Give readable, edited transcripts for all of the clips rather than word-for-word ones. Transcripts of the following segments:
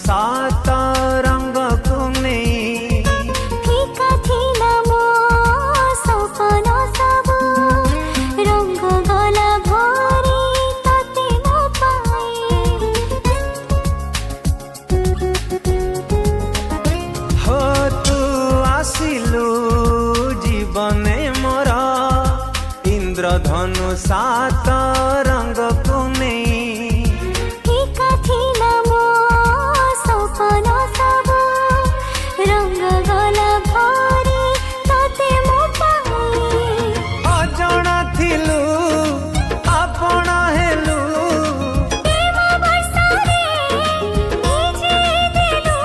सात रंग को नहीं फीका थिला मो सपन सबु रंग गला भरी तते मो पाए हो तू आसिलु जीवने मोर इंद्रधनु सात रंग को नहीं फीका थिला मो सपन सबु रंग गला भरी तते मो पाए अजणा थिलु आपण हेलु प्रेम वर्षारे भिजे देलु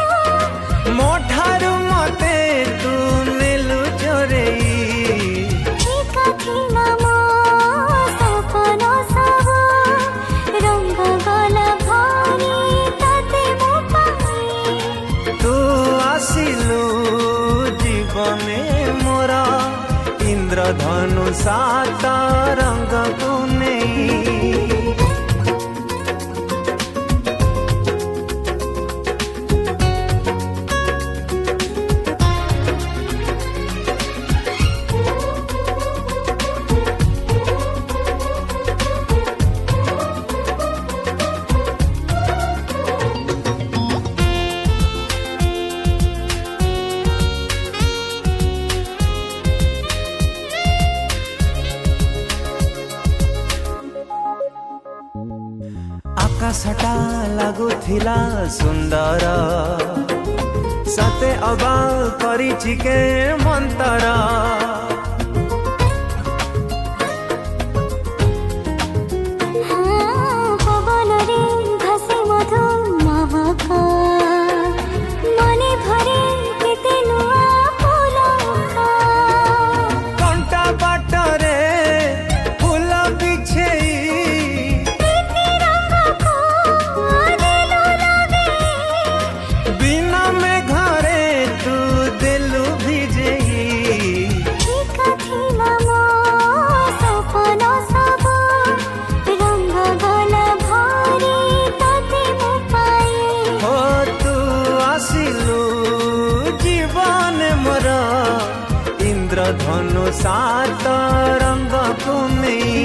मोठारु मते तू नेलु चोरेई फीका थिला मो सपन सबु रंग गला भरी तते मो पाए तू आसिलु जीवने मोर इंद्रधनु सात रंग को नहीं आकाशटा लागुथिला सुंदर सते अबा करिछि के मंतर पवन रे घसे मधु महक मने भरे केते नुआ फूल कंटा बाटरे फूल बिछेई केते रंग को देलु लगे बिना में घरे तू दिलु भिजेई फीका थिला मो सपन सबु रंग गला भरी तते मो पाए हो तू आसिलु जीवन मोर इंद्रधनु सात रंग को नहीं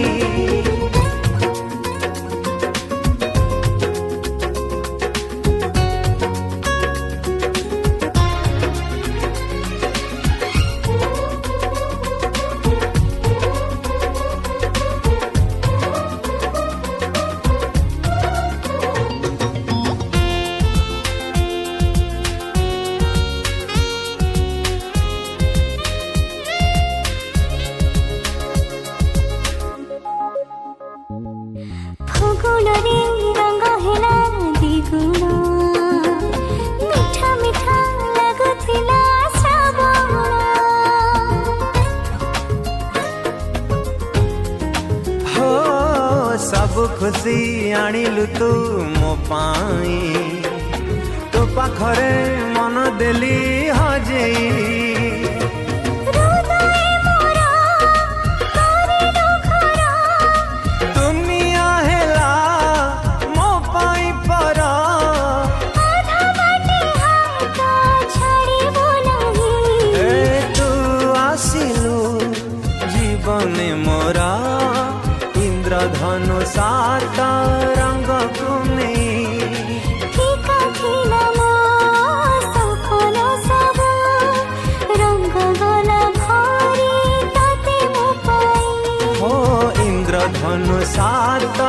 फगुण रे रंग हेला द्विगुण मीठा मीठा लागुथिला श्रावण हो सब खुशी आनिलु तू मो पाई तो पाखरे मन देली हजेई हृदय मोरा करिलु घर दुनिया हेला मो पाई पर आधा बाटे हाथ छाड़िबो नहीं ए तू आसिलु जीवने मोरा इंद्रधनु सात रंग को नहीं फीका थिला मो सपन सबु रंग गला भरी तते मो पाए हो इंद्रधनु सात